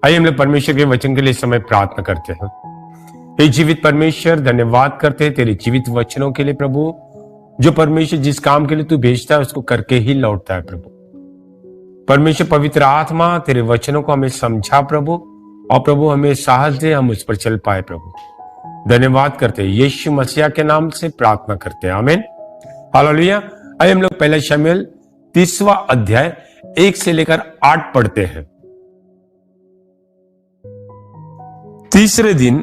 आइए हम लोग परमेश्वर के वचन के लिए समय प्रार्थना करते हैं। हे जीवित परमेश्वर, धन्यवाद करते हैं तेरे जीवित वचनों के लिए प्रभु। जो परमेश्वर जिस काम के लिए तू भेजता है उसको करके ही लौटता है प्रभु। परमेश्वर पवित्र आत्मा तेरे वचनों को हमें समझा प्रभु, और प्रभु हमें साहस दे, हम उस पर चल पाए प्रभु। धन्यवाद करते हैं, यीशु मसीह के नाम से प्रार्थना करते हैं, आमीन। हालेलुया। आइए हम लोग पहला शमूएल 30वां अध्याय 1 से लेकर 8 पढ़ते हैं। तीसरे दिन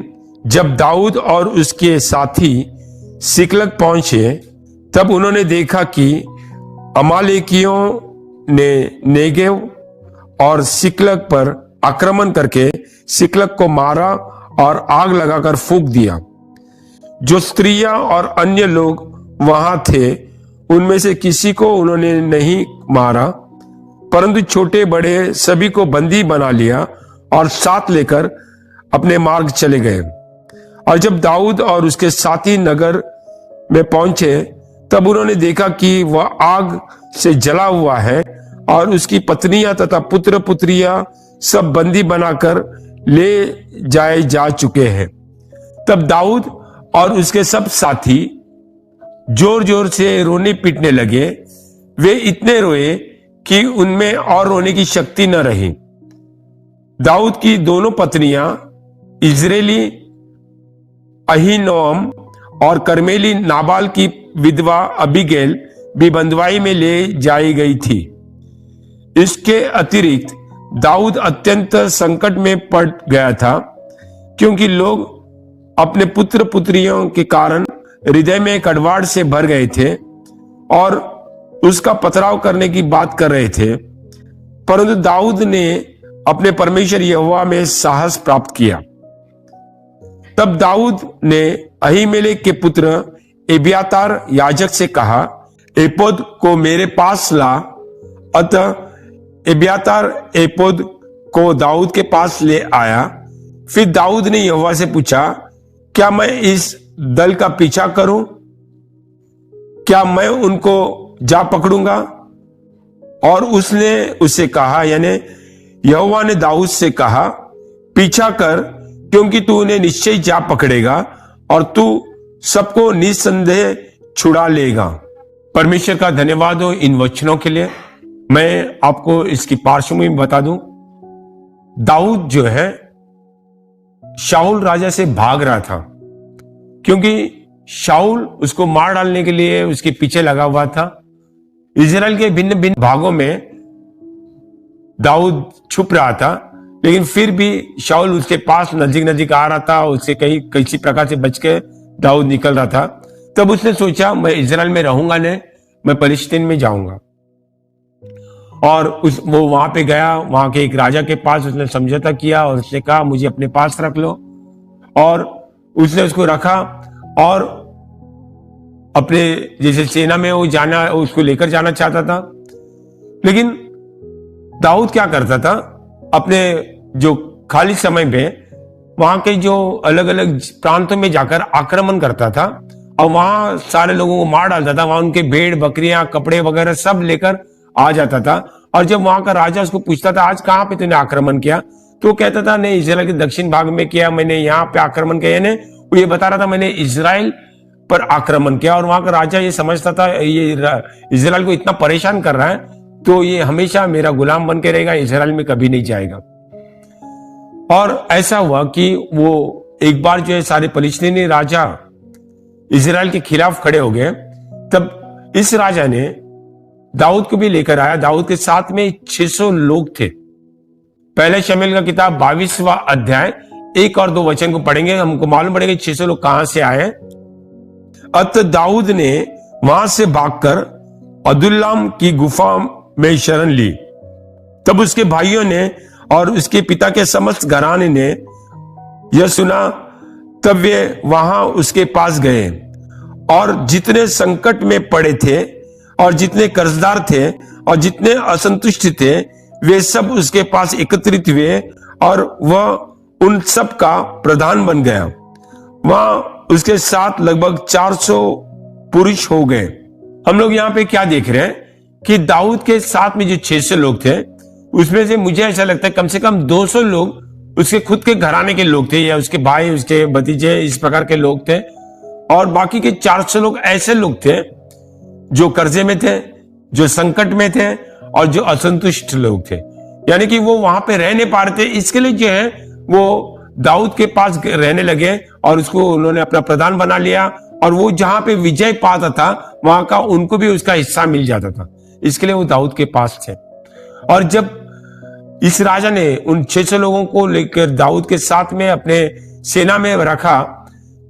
जब दाऊद और उसके साथी सिकलग पहुंचे, तब उन्होंने देखा कि अमालेकियों ने नेगेव और सिकलग पर आक्रमण करके सिकलग को मारा और आग लगाकर फूंक दिया। जो स्त्रियां और अन्य लोग वहां थे उनमें से किसी को उन्होंने नहीं मारा, परंतु छोटे बड़े सभी को बंदी बना लिया और साथ लेकर अपने मार्ग चले गए। और जब दाऊद और उसके साथी नगर में पहुंचे, तब उन्होंने देखा कि वह आग से जला हुआ है और उसकी पत्नियां तथा पुत्र पुत्रियां सब बंदी बनाकर ले जाए जा चुके हैं। तब दाऊद और उसके सब साथी जोर जोर से रोने पीटने लगे। वे इतने रोए कि उनमें और रोने की शक्ति न रही। दाऊद की दोनों पत्नियां इजरायली अहीनोअम और कर्मेली नाबाल की विधवा अबीगैल भी बंधुआई में ले जाई गई थी। इसके अतिरिक्त दाऊद अत्यंत संकट में पड़ गया था, क्योंकि लोग अपने पुत्र पुत्रियों के कारण हृदय में कड़वाहट से भर गए थे और उसका पथराव करने की बात कर रहे थे। परंतु दाऊद ने अपने परमेश्वर यहोवा में साहस प्राप्त किया। तब दाऊद ने अहीमेलेक के पुत्र एब्यातार याजक से कहा, एपोद को मेरे पास ला। अतः एब्यातार एपोद को दाऊद के पास ले आया। फिर दाऊद ने यहोवा से पूछा, क्या मैं इस दल का पीछा करूं? क्या मैं उनको जा पकड़ूंगा? और उसने उससे कहा, यानी यहोवा ने दाऊद से कहा, पीछा कर, क्योंकि तू उन्हें निश्चय जा पकड़ेगा और तू सबको निसंदेह छुड़ा लेगा। परमेश्वर का धन्यवाद हो इन वचनों के लिए। मैं आपको इसकी पार्श्वभूमि बता दूं। दाऊद जो है शाऊल राजा से भाग रहा था, क्योंकि शाऊल उसको मार डालने के लिए उसके पीछे लगा हुआ था। इजराइल के भिन्न भिन्न भागों में दाऊद छुप रहा था, लेकिन फिर भी शाऊल उसके पास नजदीक नजदीक आ रहा था। उससे किसी प्रकार से बच के दाऊद निकल रहा था। तब उसने सोचा, मैं इजराइल में रहूंगा नहीं, मैं फलिस्तीन में जाऊंगा। और वो वहां पे गया, वहां के एक राजा के पास उसने समझौता किया और उसने कहा, मुझे अपने पास रख लो। और उसने उसको रखा और अपने जैसे सेना में वो जाना, उसको लेकर जाना चाहता था। लेकिन दाऊद क्या करता था, अपने जो खाली समय में वहां के जो अलग अलग प्रांतों में जाकर आक्रमण करता था और वहां सारे लोगों को मार डालता था। वहां उनके भेड़ बकरियां कपड़े वगैरह सब लेकर आ जाता था। और जब वहां का राजा उसको पूछता था, आज कहां पे तूने आक्रमण किया, तो कहता था, नहीं, इजराइल के दक्षिण भाग में किया, मैंने यहाँ पे आक्रमण किया। यानी वो ये बता रहा था, मैंने इजराइल पर आक्रमण किया। और वहां का राजा ये समझता था, ये इजराइल को इतना परेशान कर रहा है, तो ये हमेशा मेरा गुलाम बन के रहेगा, इजराइल में कभी नहीं जाएगा। और ऐसा हुआ कि वो एक बार जो है सारे फलिस्तीनी राजा इजराइल के खिलाफ खड़े हो गए। तब इस राजा ने दाऊद को भी लेकर आया। दाऊद के साथ में 600 लोग थे। पहले शमूएल का किताब 22वां अध्याय 1 और 2 वचन को पढ़ेंगे, हमको मालूम पड़ेगा 600 लोग कहां से आए। अतः दाऊद ने वहां से भागकर अदुल्लाम की गुफा में शरण ली। तब उसके भाइयों ने और उसके पिता के समस्त घराने ने यह सुना, तब वे वहां उसके पास गए। और जितने संकट में पड़े थे और जितने कर्जदार थे और जितने असंतुष्ट थे, वे सब उसके पास एकत्रित हुए और वह उन सब का प्रधान बन गया। वहां उसके साथ लगभग 400 पुरुष हो गए। हम लोग यहाँ पे क्या देख रहे हैं कि दाऊद के साथ में जो 600 लोग थे, उसमें से मुझे ऐसा लगता है कम से कम 200 लोग उसके खुद के घराने के लोग थे, या उसके भाई, उसके भतीजे, इस प्रकार के लोग थे। और बाकी के 400 लोग ऐसे लोग थे जो कर्जे में थे, जो संकट में थे और जो असंतुष्ट लोग थे, यानी कि वो वहां पे रह नहीं पा रहे थे। इसके लिए जो है वो दाऊद के पास रहने लगे और उसको उन्होंने अपना प्रधान बना लिया, और वो जहां पे विजय पाता था वहां का उनको भी उसका हिस्सा मिल जाता था। इसके लिए वो दाऊद के पास थे। और जब इस राजा ने उन 600 लोगों को लेकर दाऊद के साथ में अपने सेना में रखा,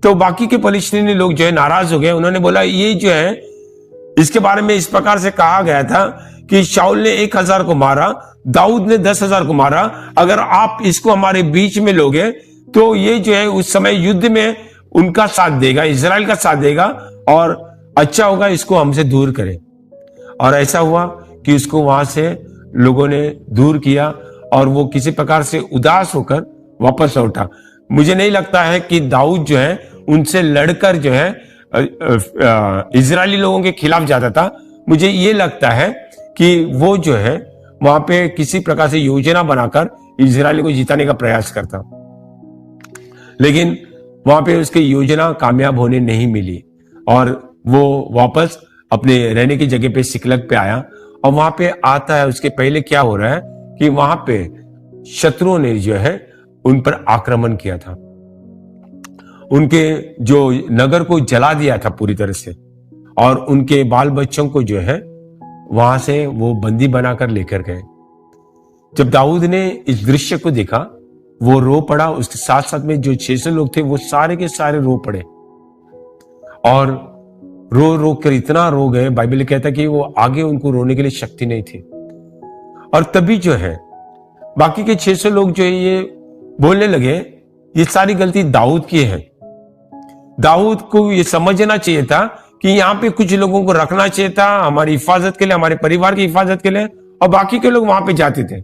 तो बाकी के फलिस्तीनी लोग जो है नाराज हो गए। उन्होंने बोला, ये जो है इसके बारे में इस प्रकार से कहा गया था कि शाऊल ने 1000 को मारा, दाऊद ने 10,000 को मारा। अगर आप इसको हमारे बीच में लोगे तो ये जो है उस समय युद्ध में उनका साथ देगा, इजराइल का साथ देगा, और अच्छा होगा इसको हमसे दूर करें। और ऐसा हुआ कि उसको वहां से लोगों ने दूर किया और वो किसी प्रकार से उदास होकर वापस लौटा। मुझे नहीं लगता है कि दाऊद जो है उनसे लड़कर जो है इजरायली लोगों के खिलाफ जाता था। मुझे ये लगता है कि वो जो है वहां पे किसी प्रकार से योजना बनाकर इजरायली को जिताने का प्रयास करता, लेकिन वहां पे उसकी योजना कामयाब होने नहीं मिली और वो वापस अपने रहने की जगह पे सिकलग पे आया। और वहां पे आता है, उसके पहले क्या हो रहा है कि वहां पे शत्रुओं ने जो है उन पर आक्रमण किया था, उनके जो नगर को जला दिया था पूरी तरह से, और उनके बाल बच्चों को जो है वहां से वो बंदी बनाकर लेकर गए। जब दाऊद ने इस दृश्य को देखा वो रो पड़ा, उसके साथ साथ में जो 600 लोग थे वो सारे के सारे रो पड़े और रो रो कर इतना रो गए, बाइबल कहता है कि वो आगे उनको रोने के लिए शक्ति नहीं थी। और तभी जो है बाकी के 600 लोग जो है ये बोलने लगे, ये सारी गलती दाऊद की है। दाऊद को ये समझना चाहिए था कि यहाँ पे कुछ लोगों को रखना चाहिए था हमारी हिफाजत के लिए, हमारे परिवार की हिफाजत के लिए, और बाकी के लोग वहां पे जाते थे।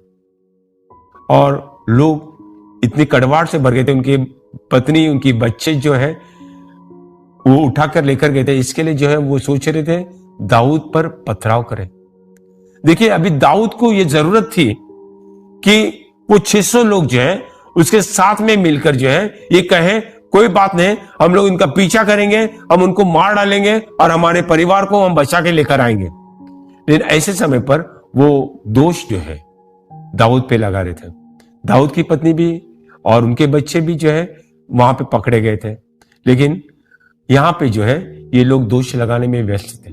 और लोग इतनी कड़वाहट से भर गए थे, उनकी पत्नी, उनकी बच्चे जो है वो उठाकर लेकर गए थे। इसके लिए जो है वो सोच रहे थे दाऊद पर पथराव करें। देखिए, अभी दाऊद को ये जरूरत थी कि वो 600 लोग जो है उसके साथ में मिलकर जो है ये कहे, कोई बात नहीं, हम लोग इनका पीछा करेंगे, हम उनको मार डालेंगे और हमारे परिवार को हम बचा के लेकर आएंगे। लेकिन ऐसे समय पर वो दोष जो है दाऊद पे लगा रहे थे। दाऊद की पत्नी भी और उनके बच्चे भी जो है वहां पे पकड़े गए थे, लेकिन यहां पे जो है ये लोग दोष लगाने में व्यस्त थे।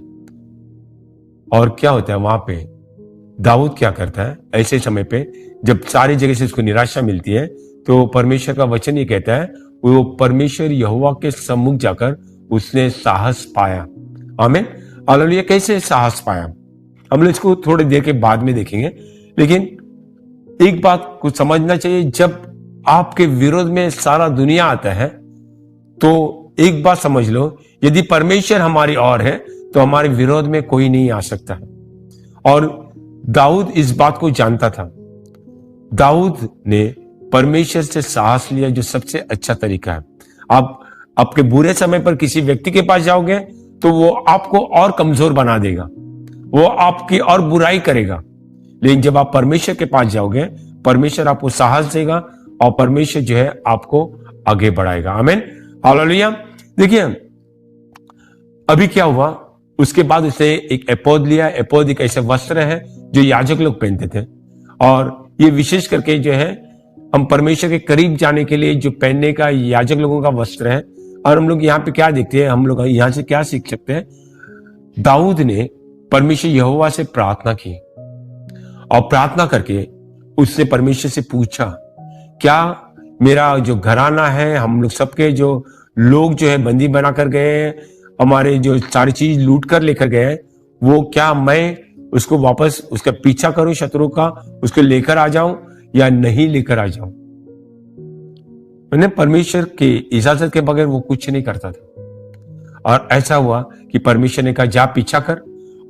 और क्या होता है वहां पे, दाऊद क्या करता है ऐसे समय पे, जब सारी जगह से उसको निराशा मिलती है, तो परमेश्वर का वचन ये कहता है, वो परमेश्वर यहोवा के सम्मुख जाकर उसने साहस पाया। आमीन, हालेलुया। कैसे साहस पाया हम लोग इसको थोड़ी देर के बाद में देखेंगे, लेकिन एक बात को समझना चाहिए, जब आपके विरोध में सारा दुनिया आता है तो एक बात समझ लो, यदि परमेश्वर हमारी ओर है तो हमारे विरोध में कोई नहीं आ सकता। और दाऊद इस बात को जानता था। दाऊद ने परमेश्वर से साहस लिया, जो सबसे अच्छा तरीका है। आप आपके बुरे समय पर किसी व्यक्ति के पास जाओगे तो वो आपको और कमजोर बना देगा, वो आपकी और बुराई करेगा। लेकिन जब आप परमेश्वर के पास जाओगे, परमेश्वर आपको साहस देगा और परमेश्वर जो है आपको आगे बढ़ाएगा। आमीन, हालेलुया। देखिए अभी क्या हुआ, उसके बाद उसने एक एपोद लिया। एपोद एक ऐसे वस्त्र है जो याजक लोग पहनते थे, और ये विशेष करके जो है हम परमेश्वर के करीब जाने के लिए जो पहनने का याजक लोगों का वस्त्र है। और हम लोग यहाँ पे क्या देखते हैं, हम लोग यहाँ से क्या सीख सकते हैं, दाऊद ने परमेश्वर यहोवा से प्रार्थना की और प्रार्थना करके उसने परमेश्वर से पूछा, क्या मेरा जो घराना है, हम लोग सबके जो लोग जो है बंदी बना कर गए, हमारे जो सारी चीज लूट कर लेकर गए, वो क्या मैं उसको वापस उसका पीछा करूं, शत्रु का, उसको लेकर आ जाऊं या नहीं लेकर आ जाऊं। मैंने परमेश्वर की इजाजत के बगैर वो कुछ नहीं करता था। और ऐसा हुआ कि परमेश्वर ने कहा, जा पीछा कर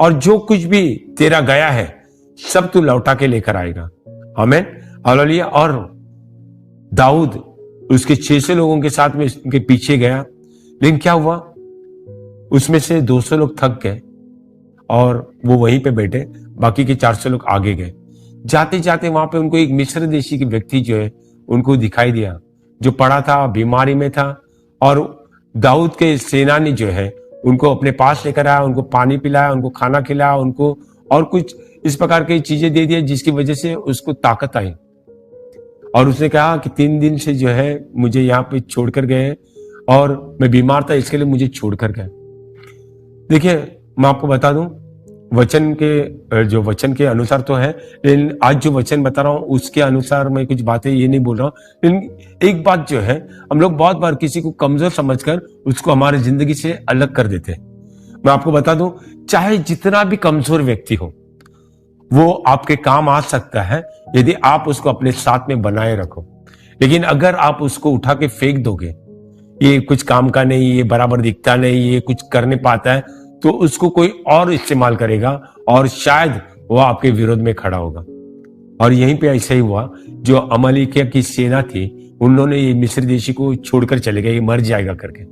और जो कुछ भी तेरा गया है सब तू लौटा के लेकर आएगा। आमीन, हालेलुया। और दाऊद उसके 600 लोगों के साथ में उनके पीछे गया, लेकिन क्या हुआ, उसमें से 200 लोग थक गए और वो वहीं पे बैठे, बाकी के 400 लोग आगे गए। जाते जाते वहां पे उनको एक मिस्र देशी की व्यक्ति जो है उनको दिखाई दिया, जो पड़ा था, बीमारी में था, और दाऊद के सेना ने जो है उनको अपने पास लेकर आया, उनको पानी पिलाया, उनको खाना खिलाया, उनको और कुछ इस प्रकार की चीजें दे दी जिसकी वजह से उसको ताकत आई। और उसने कहा कि 3 दिन से जो है मुझे यहाँ पे छोड़कर गए और मैं बीमार था, इसके लिए मुझे छोड़कर गए। देखिए, मैं आपको बता दूं, वचन के अनुसार तो है, लेकिन आज जो वचन बता रहा हूं उसके अनुसार मैं कुछ बातें ये नहीं बोल रहा हूं। लेकिन एक बात जो है, हम लोग बहुत बार किसी को कमजोर समझकर उसको हमारी जिंदगी से अलग कर देते हैं। मैं आपको बता दूं, चाहे जितना भी कमजोर व्यक्ति हो, वो आपके काम आ सकता है यदि आप उसको अपने साथ में बनाए रखो। लेकिन अगर आप उसको उठा के फेंक दोगे, ये कुछ काम का नहीं, ये बराबर दिखता नहीं, ये कुछ कर नहीं पाता है, तो उसको कोई और इस्तेमाल करेगा और शायद वो आपके विरोध में खड़ा होगा। और यहीं पे ऐसा ही हुआ, जो अमालेकिया की सेना थी, उन्होंने ये मिस्र देशी को छोड़कर चले गए, ये मर जाएगा करके।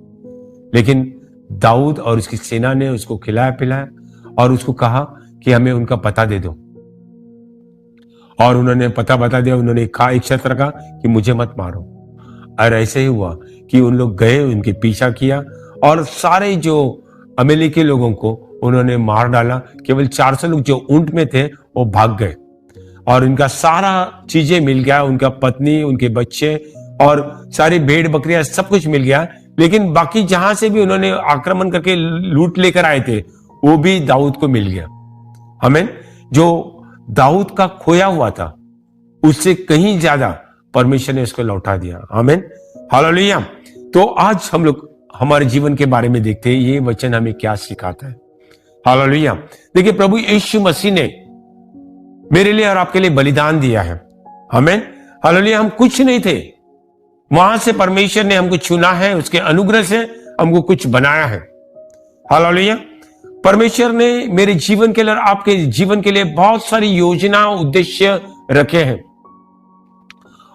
लेकिन दाऊद और उसकी सेना ने उसको खिलाया पिलाया और उसको कहा कि हमें उनका पता दे दो। और उन्होंने पता बता दिया। उन्होंने कहा, एक शर्त रखा कि मुझे मत मारो। और ऐसे ही हुआ कि उन लोग गए, उनके पीछा किया और सारे जो अमेरिकी लोगों को उन्होंने मार डाला। केवल 400 लोग जो ऊंट में थे वो भाग गए और इनका सारा चीजें मिल गया, उनका पत्नी, उनके बच्चे और सारी भेड़ बकरियां, सब कुछ मिल गया। लेकिन बाकी जहां से भी उन्होंने आक्रमण करके लूट लेकर आए थे, वो भी दाऊद को मिल गया। हमें जो दाऊद का खोया हुआ था, उससे कहीं ज्यादा परमेश्वर ने उसको लौटा दिया। आमीन, हालेलुया। तो आज हम लोग हमारे जीवन के बारे में देखते हैं, ये वचन हमें क्या सिखाता है। हालेलुया। देखिए, प्रभु यीशु मसीह ने मेरे लिए और आपके लिए बलिदान दिया है। आमीन, हालेलुया। हम कुछ नहीं थे, वहां से परमेश्वर ने हमको चुना है, उसके अनुग्रह से हमको कुछ बनाया है। हालेलुया। परमेश्वर ने मेरे जीवन के लिए और आपके जीवन के लिए बहुत सारी योजना, उद्देश्य रखे हैं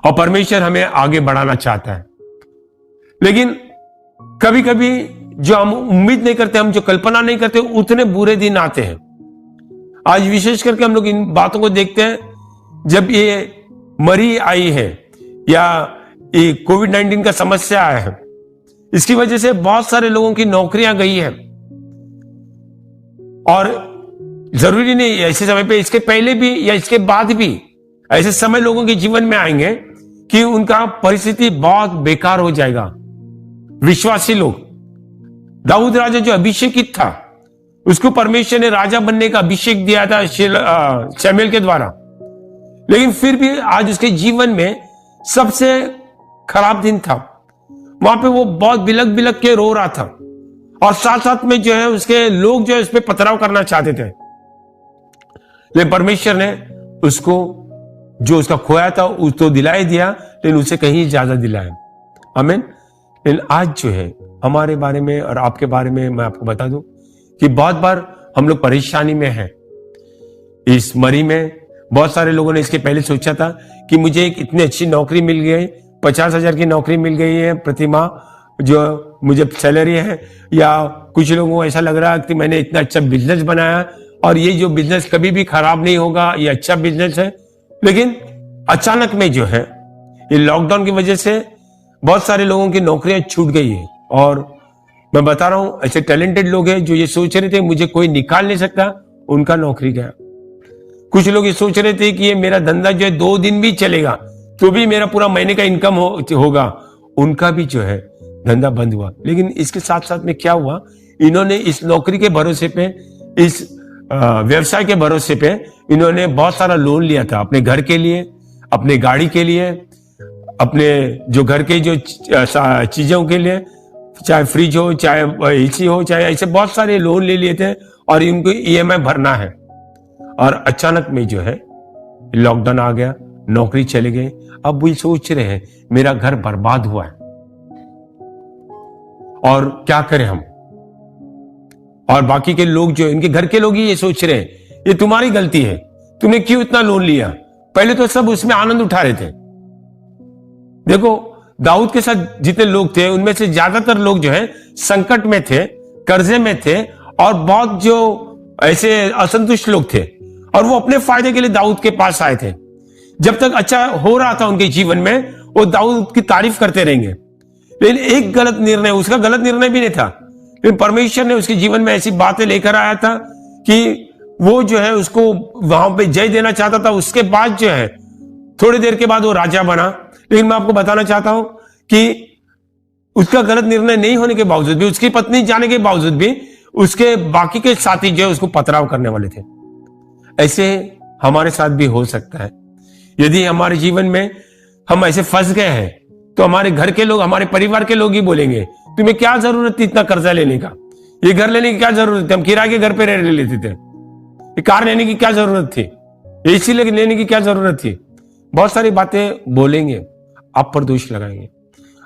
और परमेश्वर हमें आगे बढ़ाना चाहता है। लेकिन कभी कभी जो हम उम्मीद नहीं करते, हम जो कल्पना नहीं करते, उतने बुरे दिन आते हैं। आज विशेष करके हम लोग इन बातों को देखते हैं, जब ये मरी आई है या ये कोविड-19 का समस्या आया है, इसकी वजह से बहुत सारे लोगों की नौकरियां गई है। और जरूरी नहीं ऐसे समय पे, इसके पहले भी या इसके बाद भी ऐसे समय लोगों के जीवन में आएंगे कि उनका परिस्थिति बहुत बेकार हो जाएगा। विश्वासी लोग, दाऊद राजा जो अभिषेकित था, उसको परमेश्वर ने राजा बनने का अभिषेक दिया था शमूएल के द्वारा, लेकिन फिर भी आज उसके जीवन में सबसे खराब दिन था। वहां पे वो बहुत बिलक बिलक के रो रहा था और साथ साथ में जो है उसके लोग जो है उस पर पथराव करना चाहते थे। लेकिन परमेश्वर ने उसको जो उसका खोया था उस तो दिलाई दिया, लेकिन उसे कहीं ज्यादा दिलाया। आमीन। लेकिन आज जो है हमारे बारे में और आपके बारे में मैं आपको बता दूं कि बहुत बार हम लोग परेशानी में हैं। इस मरी में बहुत सारे लोगों ने इसके पहले सोचा था कि मुझे एक इतनी अच्छी नौकरी मिल गई, 50,000 की नौकरी मिल गई है प्रति माह, जो मुझे सैलरी है। या कुछ लोगों को ऐसा लग रहा है कि मैंने इतना अच्छा बिजनेस बनाया और ये जो बिजनेस कभी भी खराब नहीं होगा, ये अच्छा बिजनेस है। लेकिन अचानक में जो है ये लॉकडाउन की वजह से बहुत सारे लोगों की नौकरियां छूट गई है। और मैं बता रहा हूं, ऐसे टैलेंटेड लोग हैं जो ये सोच रहे थे मुझे कोई निकाल नहीं सकता, उनका नौकरी गया। कुछ लोग ये सोच रहे थे कि ये मेरा धंधा जो है 2 दिन भी चलेगा तो भी मेरा पूरा महीने का इनकम होगा, उनका भी जो है धंधा बंद हुआ। लेकिन इसके साथ साथ में क्या हुआ, इन्होंने इस नौकरी के भरोसे पे, इस व्यवसाय के भरोसे पे इन्होंने बहुत सारा लोन लिया था अपने घर के लिए, अपने गाड़ी के लिए, अपने जो घर के जो चीजों के लिए, चाहे फ्रिज हो, चाहे एसी हो, चाहे ऐसे बहुत सारे लोन ले लिए थे और इनको ईएमआई भरना है। और अचानक में जो है लॉकडाउन आ गया, नौकरी चले गए। अब वो सोच रहे हैं मेरा घर बर्बाद हुआ है और क्या करें हम। और बाकी के लोग जो इनके घर के लोग ही ये सोच रहे हैं ये तुम्हारी गलती है, तुमने क्यों इतना लोन लिया। पहले तो सब उसमें आनंद उठा रहे थे। देखो, दाऊद के साथ जितने लोग थे उनमें से ज्यादातर लोग जो है संकट में थे, कर्जे में थे और बहुत जो ऐसे असंतुष्ट लोग थे और वो अपने फायदे के लिए दाऊद के पास आए थे। जब तक अच्छा हो रहा था उनके जीवन में, वो दाऊद की तारीफ करते रहेंगे। लेकिन एक गलत निर्णय, उसका गलत निर्णय भी नहीं था, लेकिन परमेश्वर ने उसके जीवन में ऐसी बातें लेकर आया था कि वो जो है उसको वहां पे जय देना चाहता था। उसके बाद जो है थोड़ी देर के बाद वो राजा बना। लेकिन मैं आपको बताना चाहता हूं कि उसका गलत निर्णय नहीं होने के बावजूद भी, उसकी पत्नी जाने के बावजूद भी, उसके बाकी के साथी जो है उसको पथराव करने वाले थे। ऐसे हमारे साथ भी हो सकता है। यदि हमारे जीवन में हम ऐसे फंस गए हैं तो हमारे घर के लोग, हमारे परिवार के लोग ही बोलेंगे, तुम्हें क्या जरूरत थी इतना कर्जा लेने का, ये घर लेने की क्या जरूरत थी, हम किराए के घर पे रह लेते थे, ये कार लेने की क्या जरूरत थी, एसी लेने की क्या जरूरत थी। बहुत सारी बातें बोलेंगे, आप पर दोष लगाएंगे।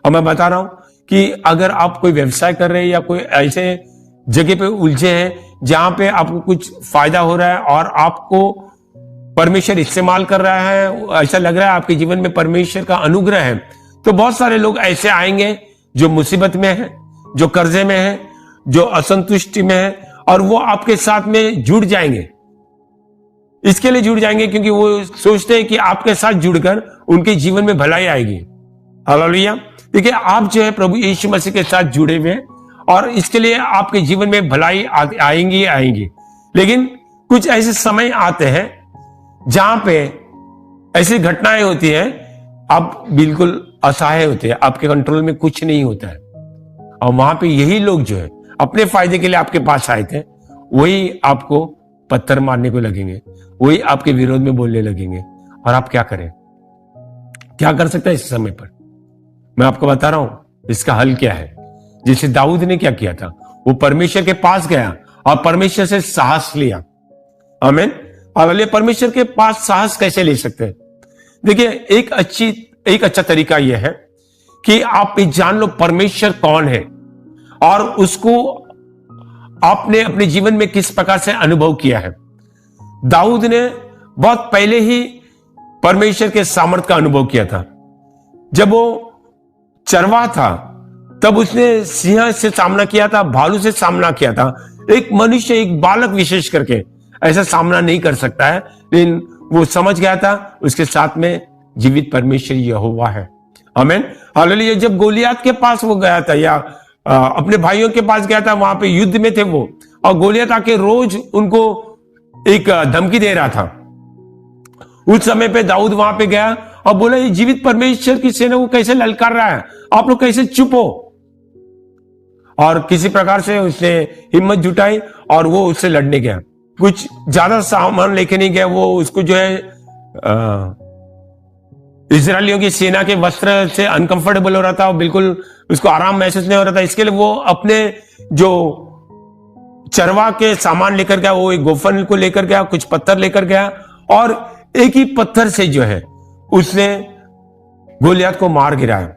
और मैं बता रहा हूं कि अगर आप कोई व्यवसाय कर रहे हैं या कोई ऐसे जगह पे उलझे हैं जहां पे आपको कुछ फायदा हो रहा है और आपको परमेश्वर इस्तेमाल कर रहा है, ऐसा लग रहा है आपके जीवन में परमेश्वर का अनुग्रह है, तो बहुत सारे लोग ऐसे आएंगे जो मुसीबत में है, जो कर्जे में है, जो असंतुष्टि में है, और वो आपके साथ में जुड़ जाएंगे। इसके लिए जुड़ जाएंगे क्योंकि वो सोचते हैं कि आपके साथ जुड़कर उनके जीवन में भलाई आएगी। हालेलुया। देखिए, आप जो है प्रभु यीशु मसीह के साथ जुड़े हुए हैं और इसके लिए आपके जीवन में भलाई आएंगी आएंगी। लेकिन कुछ ऐसे समय आते हैं जहां पे ऐसी घटनाएं होती हैं, आप बिल्कुल असहाय होते हैं, आपके कंट्रोल में कुछ नहीं होता है, और वहां पे यही लोग जो है अपने फायदे के लिए आपके पास आए थे, वही आपको पत्थर मारने को लगेंगे, वही आपके विरोध में बोलने लगेंगे। और आप क्या करें, क्या कर सकते हैं इस समय पर? मैं आपको बता रहा हूं इसका हल क्या है। जैसे दाऊद ने क्या किया था, वो परमेश्वर के पास गया और परमेश्वर से साहस लिया। आमीन। हालेलुया। परमेश्वर के पास साहस कैसे ले सकते हैं? देखिए, एक अच्छा तरीका यह है कि आप ये जान लो परमेश्वर कौन है और उसको आपने अपने जीवन में किस प्रकार से अनुभव किया है। दाऊद ने बहुत पहले ही परमेश्वर के सामर्थ का अनुभव किया था। जब वो चरवाहा था तब उसने सिंह से सामना किया था, भालू से सामना किया था। एक मनुष्य, एक बालक विशेष करके ऐसा सामना नहीं कर सकता है, लेकिन वो समझ गया था उसके साथ में जीवित परमेश्वर यहोवा है। आमीन। हालेलुया। जब गोलियत के पास वो गया था या अपने भाइयों के पास गया था, वहां पे युद्ध में थे वो, और गोलियत आके रोज उनको एक धमकी दे रहा था। उस समय पे दाऊद वहां पे गया और बोला, ये जीवित परमेश्वर की सेना को कैसे ललकार रहा है, आप लोग कैसे चुप हो। और किसी प्रकार से उसने हिम्मत जुटाई और वो उससे लड़ने गया। कुछ ज्यादा सामान लेके नहीं गया, वो उसको जो है इजरायलियों की सेना के वस्त्र से अनकंफर्टेबल हो रहा था, बिल्कुल उसको आराम महसूस नहीं हो रहा था। इसके लिए वो अपने जो चरवा के सामान लेकर गया, वो एक गोफन को लेकर गया, कुछ पत्थर लेकर गया, और एक ही पत्थर से जो है उसने गोलियत को मार गिराया।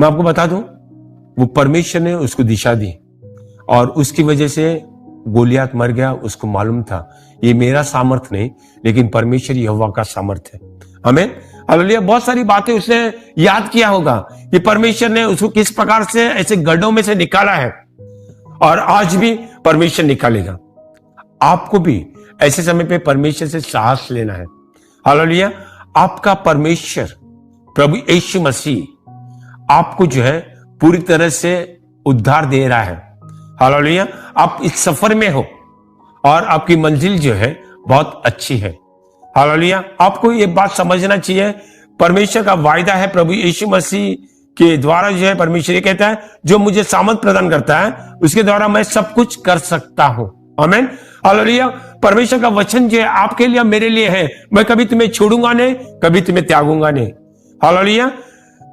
मैं आपको बता दूं, वो परमेश्वर ने उसको दिशा दी और उसकी वजह से गोलियत मर गया। उसको मालूम था ये मेरा सामर्थ नहीं, लेकिन परमेश्वर यहोवा का सामर्थ है। हमें हालेलुया। बहुत सारी बातें उसने याद किया होगा कि परमेश्वर ने उसको किस प्रकार से ऐसे गड्ढों में से निकाला है, और आज भी परमेश्वर निकालेगा। आपको भी ऐसे समय पे परमेश्वर से साहस लेना है। हालेलुया। आपका परमेश्वर प्रभु यीशु मसीह आपको जो है पूरी तरह से उद्धार दे रहा है। हालेलुया। आप इस सफर में हो और आपकी मंजिल जो है बहुत अच्छी है। हालेलुया। आपको ये बात समझना चाहिए, परमेश्वर का वायदा है प्रभु यीशु मसीह के द्वारा जो है परमेश्वर ये कहता है, जो मुझे सामर्थ प्रदान करता है उसके द्वारा मैं सब कुछ कर सकता हूं। आमीन। हालेलुया। परमेश्वर का वचन जो है आपके लिए, मेरे लिए है, मैं कभी तुम्हें छोड़ूंगा नहीं, कभी तुम्हें त्यागूंगा नहीं। हालेलुया।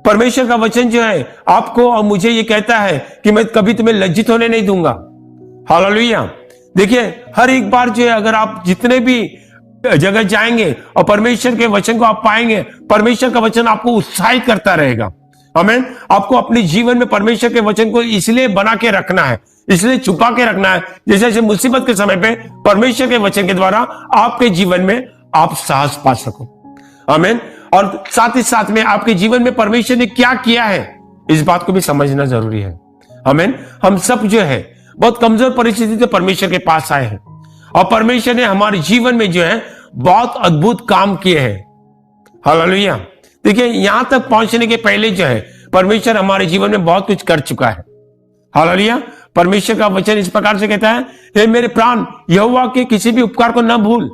परमेश्वर का वचन जो है आपको और मुझे ये कहता है कि मैं कभी तुम्हें लज्जित होने नहीं दूंगा। हालेलुया। देखिए, हर एक बार जो है अगर आप जितने भी जगह जाएंगे और परमेश्वर के वचन को आप पाएंगे, परमेश्वर का वचन आपको उत्साहित करता रहेगा। आमीन। आपको अपने जीवन में परमेश्वर के वचन को इसलिए बना के रखना है, इसलिए छुपा के रखना है, जैसे जैसे मुसीबत के समय पे परमेश्वर के वचन के द्वारा आपके जीवन में आप साहस पा सको। आमीन। और साथ ही साथ में आपके जीवन में परमेश्वर ने क्या किया है, इस बात को भी समझना जरूरी है। आमीन। हम सब जो है बहुत कमजोर परिस्थिति से परमेश्वर के पास आए हैं और परमेश्वर ने हमारे जीवन में जो है बहुत अद्भुत काम किए हैं। हालेलुया। देखिए, यहां तक पहुंचने के पहले जो है परमेश्वर हमारे जीवन में बहुत कुछ कर चुका है। हालेलुया। परमेश्वर का वचन इस प्रकार से कहता है, हे मेरे प्राण, यहोवा के किसी भी उपकार को न भूल।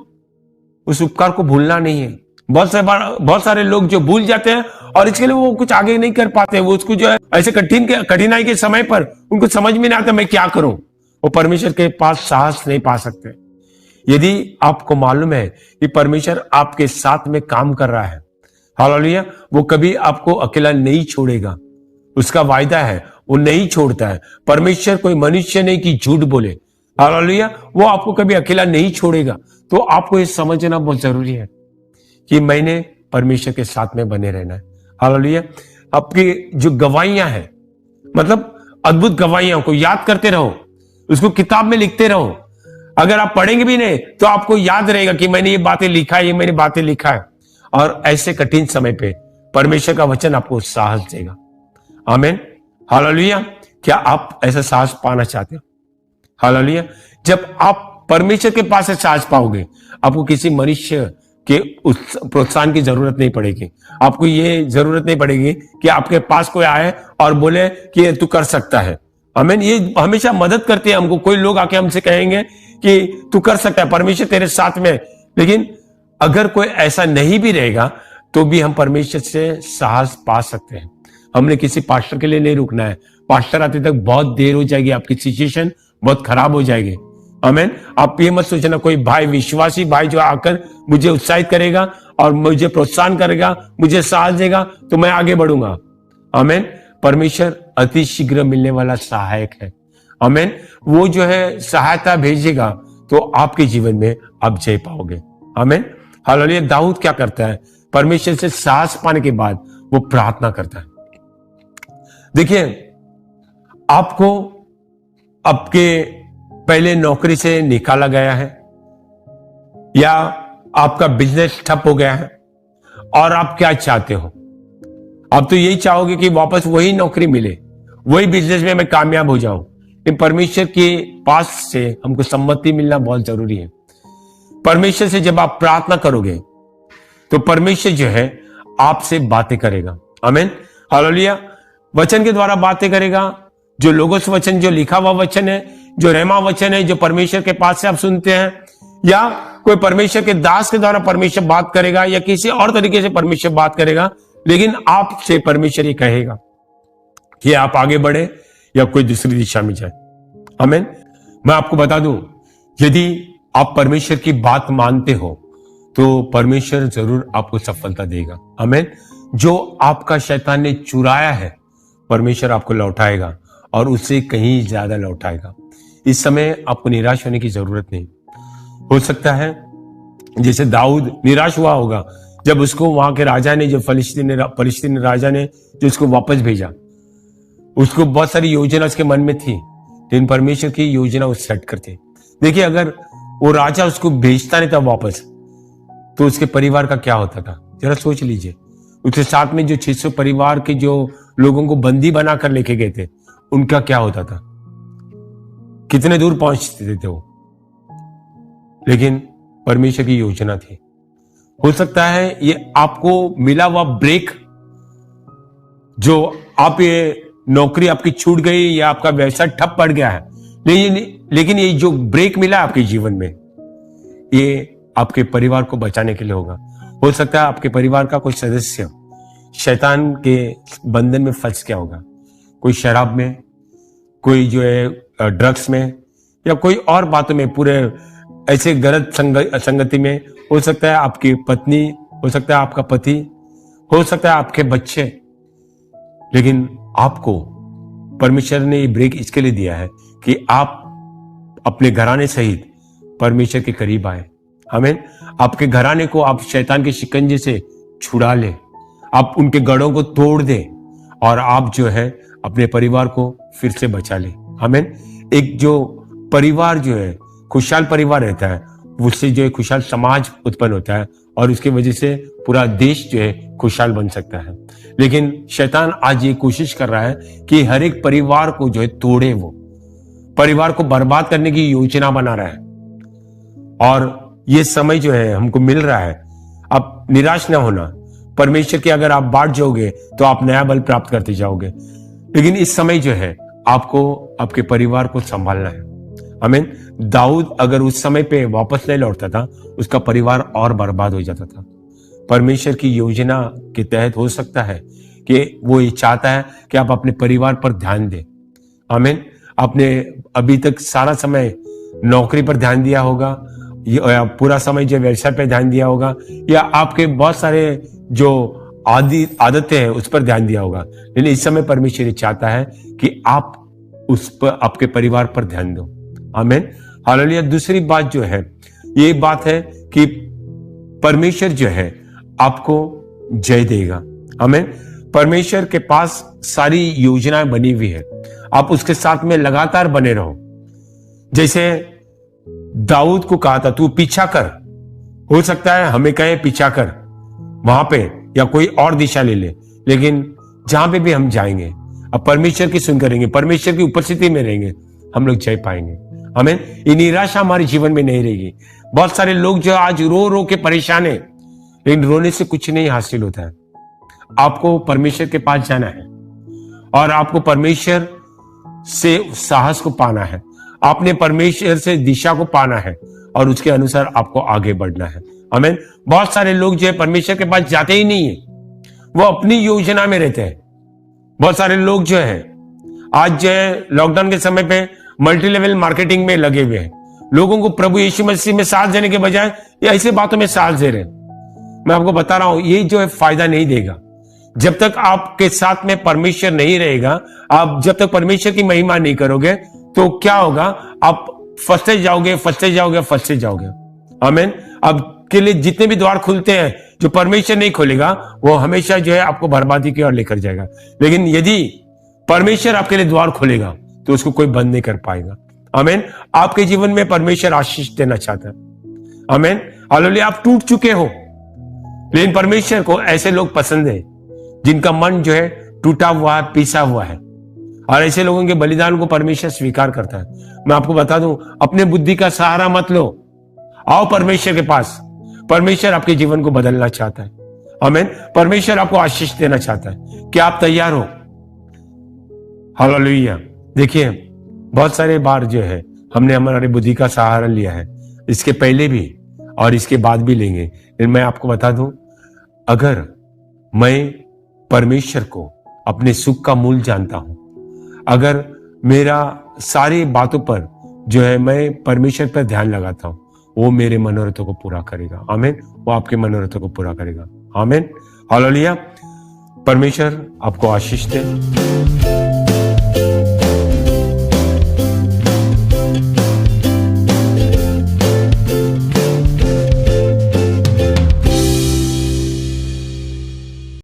उस उपकार को भूलना नहीं है। बहुत सारे लोग जो भूल जाते हैं और इसके लिए वो कुछ आगे नहीं कर पाते। वो उसको जो है ऐसे कठिनाई के समय पर उनको समझ में नहीं आता मैं क्या करूं। वो परमेश्वर के पास साहस नहीं पा सकते। यदि आपको मालूम है कि परमेश्वर आपके साथ में काम कर रहा है, हालेलुया, वो कभी आपको अकेला नहीं छोड़ेगा। उसका वायदा है, वो नहीं छोड़ता है। परमेश्वर कोई मनुष्य नहीं कि झूठ बोले। हालेलुया, वो आपको कभी अकेला नहीं छोड़ेगा। तो आपको ये समझना बहुत जरूरी है कि मैंने परमेश्वर के साथ में बने रहना है। हालेलुया। आपकी जो गवाहियां हैं, मतलब अद्भुत गवाहियां को याद करते रहो, उसको किताब में लिखते रहो। अगर आप पढ़ेंगे भी नहीं तो आपको याद रहेगा कि मैंने ये बातें लिखा है, ये मैंने बातें लिखा है। और ऐसे कठिन समय पे परमेश्वर का वचन आपको साहस देगा। आमीन। हालेलुया। क्या आप ऐसा साहस पाना चाहते हो? हालेलुया। जब आप परमेश्वर के पास से साहस पाओगे, आपको किसी मनुष्य के उस प्रोत्साहन की जरूरत नहीं पड़ेगी। आपको ये जरूरत नहीं पड़ेगी कि आपके पास कोई आए और बोले कि तू कर सकता है। आमीन। ये हमेशा मदद करते हैं हमको। कोई लोग आके हमसे कहेंगे कि तू कर सकता है, परमेश्वर तेरे साथ में। लेकिन अगर कोई ऐसा नहीं भी रहेगा तो भी हम परमेश्वर से साहस पा सकते हैं। हमने किसी पास्टर के लिए नहीं रुकना है। पास्टर आते तक बहुत देर हो जाएगी, आपकी सिचुएशन बहुत खराब हो जाएगी। आमीन। आप ये मत सोचना कोई भाई, विश्वासी भाई जो आकर मुझे उत्साहित करेगा और मुझे प्रोत्साहन करेगा, मुझे साहस देगा तो मैं आगे बढ़ूंगा। आमीन। परमेश्वर अति शीघ्र मिलने वाला सहायक है। आमीन। वो जो है सहायता भेजेगा तो आपके जीवन में आप जय पाओगे। आमीन। हालेलुया। दाऊद क्या करता है? परमेश्वर से साहस पाने के बाद वो प्रार्थना करता है। देखिए, आपको आपके पहले नौकरी से निकाला गया है या आपका बिजनेस ठप हो गया है और आप क्या चाहते हो? आप तो यही चाहोगे कि वापस वही नौकरी मिले, वही बिजनेस में मैं कामयाब हो जाऊं। लेकिन परमेश्वर के पास से हमको सम्मति मिलना बहुत जरूरी है। परमेश्वर से जब आप प्रार्थना करोगे तो परमेश्वर जो है आपसे बातें करेगा। आमीन। हालेलुया। वचन के द्वारा बातें करेगा। जो लोगोस वचन, जो लिखा हुआ वचन है, जो रहमा वचन है, जो परमेश्वर के पास से आप सुनते हैं, या कोई परमेश्वर के दास के द्वारा परमेश्वर बात करेगा या किसी और तरीके से परमेश्वर बात करेगा। लेकिन आपसे परमेश्वर ये कहेगा कि आप आगे बढ़े या कोई दूसरी दिशा में जाए। आमीन। मैं आपको बता दूं, यदि आप परमेश्वर की बात मानते हो तो परमेश्वर जरूर आपको सफलता देगा। आमीन। जो आपका शैतान ने चुराया है परमेश्वर आपको लौटाएगा और उससे कहीं ज्यादा लौटाएगा। इस समय आपको निराश होने की जरूरत नहीं। हो सकता है जैसे दाऊद निराश हुआ होगा जब उसको वहां के राजा ने, जो फलिस्तीन राजा ने जो उसको वापस भेजा। उसको बहुत सारी योजना उसके मन में थी, लेकिन परमेश्वर की योजना वो सेट करते। देखिए, अगर वो राजा उसको भेजता नहीं था वापस तो उसके परिवार का क्या होता था? जरा सोच लीजिए। उसके साथ में जो 600 परिवार के जो लोगों को बंदी बनाकर लेके गए थे, उनका क्या होता था? कितने दूर पहुंचते थे वो? लेकिन परमेश्वर की योजना थी। हो सकता है ये आपको मिला हुआ ब्रेक, जो आप ये नौकरी आपकी छूट गई या आपका व्यवसाय ठप पड़ गया है, लेकिन ये जो ब्रेक मिला आपके जीवन में, ये आपके परिवार को बचाने के लिए होगा। हो सकता है आपके परिवार का कोई सदस्य शैतान के बंधन में फंस गया होगा, कोई शराब में, कोई जो है ड्रग्स में, या कोई और बातों में, पूरे ऐसे गलत संगति में। हो सकता है आपकी पत्नी, हो सकता है आपका पति, हो सकता है आपके बच्चे। लेकिन आपको परमेश्वर ने ये ब्रेक इसके लिए दिया है कि आप अपने घराने सहित परमेश्वर के करीब आए। आमीन। आपके घराने को आप शैतान के शिकंजे से छुड़ा ले, आप उनके गढ़ों को तोड़ दे और आप जो है अपने परिवार को फिर से बचा ले। आमीन। एक जो परिवार जो है खुशहाल परिवार रहता है, उससे जो है खुशहाल समाज उत्पन्न होता है और उसकी वजह से पूरा देश जो है खुशहाल बन सकता है। लेकिन शैतान आज ये कोशिश कर रहा है कि हर एक परिवार को जो है तोड़े, वो परिवार को बर्बाद करने की योजना बना रहा है। और ये समय जो है हमको मिल रहा है, आप निराश ना होना। परमेश्वर की अगर आप बाट जाओगे तो आप नया बल प्राप्त करते जाओगे। लेकिन इस समय जो है आपको आपके परिवार को संभालना है। आमीन। दाऊद अगर उस समय पे वापस नहीं लौटता था, उसका परिवार और बर्बाद हो जाता था। परमेश्वर की योजना के तहत हो सकता है कि वो ये चाहता है कि आप अपने परिवार पर ध्यान दें। आमीन। आपने अभी तक सारा समय नौकरी पर ध्यान दिया होगा, या पूरा समय जो व्यवसाय पर ध्यान दिया होगा, या आपके बहुत सारे जो आदतें हैं उस पर ध्यान दिया होगा। लेकिन इस समय परमेश्वर ये चाहता है कि आप उस पर, आपके परिवार पर ध्यान दो। आमीन। हालेलुया। दूसरी बात जो है, ये बात है कि परमेश्वर जो है आपको जय देगा। आमीन। परमेश्वर के पास सारी योजनाएं बनी हुई है, आप उसके साथ में लगातार बने रहो। जैसे दाऊद को कहा था तू पीछा कर, हो सकता है हमें कहे पीछा कर वहां पे या कोई और दिशा ले ले, लेकिन जहां पे भी हम जाएंगे अब परमेश्वर की सुन करेंगे, परमेश्वर की उपस्थिति में रहेंगे, हम लोग जय पाएंगे। आमीन। ये निराशा हमारे जीवन में नहीं रहेगी। बहुत सारे लोग जो आज रो रो के परेशान है, लेकिन रोने से कुछ नहीं हासिल होता है। आपको परमेश्वर के पास जाना है और आपको परमेश्वर से साहस को पाना है, आपने परमेश्वर से दिशा को पाना है और उसके अनुसार आपको आगे बढ़ना है। आमीन। बहुत सारे लोग जो है परमेश्वर के पास जाते ही नहीं है, वो अपनी योजना में रहते हैं। बहुत सारे लोग जो है आज जो है लॉकडाउन के समय पे मल्टी लेवल मार्केटिंग में लगे हुए हैं। लोगों को प्रभु यीशु मसीह में साथ देने के बजाय ये ऐसे बातों में साथ दे रहे हैं। मैं आपको बता रहा हूं, ये जो है फायदा नहीं देगा। जब तक आपके साथ में परमेश्वर नहीं रहेगा, आप जब तक परमेश्वर की महिमा नहीं करोगे, तो क्या होगा, आप फंसते जाओगे, फंसते जाओगे, फंसते जाओगे। आमीन। अब के लिए जितने भी द्वार खुलते हैं, जो परमेश्वर नहीं खोलेगा वो हमेशा जो है आपको बर्बादी की ओर लेकर जाएगा। लेकिन यदि परमेश्वर आपके लिए द्वार खोलेगा तो उसको कोई बंद नहीं कर पाएगा। आमीन। आपके जीवन में परमेश्वर आशीष देना चाहता है। आमीन। हालेलुया। आप टूट चुके हो, लेकिन परमेश्वर को ऐसे लोग पसंद है जिनका मन जो है टूटा हुआ है, पीसा हुआ है, और ऐसे लोगों के बलिदान को परमेश्वर स्वीकार करता है। मैं आपको बता दूं, अपने बुद्धि का सहारा मत लो, आओ परमेश्वर के पास। परमेश्वर आपके जीवन को बदलना चाहता है। आमीन। परमेश्वर आपको आशीष देना चाहता है। क्या आप तैयार हो? हालेलुया। देखिए, बहुत सारे बार जो है हमने हमारे बुद्धि का सहारा लिया है, इसके पहले भी और इसके बाद भी लेंगे। लेकिन मैं आपको बता दूं, अगर मैं परमेश्वर को अपने सुख का मूल जानता हूं, अगर मेरा सारी बातों पर जो है मैं परमेश्वर पर ध्यान लगाता हूं, वो मेरे मनोरथों को पूरा करेगा। आमीन। वो आपके मनोरथों को पूरा करेगा। आमीन। हालेलुया। परमेश्वर आपको आशीष दे।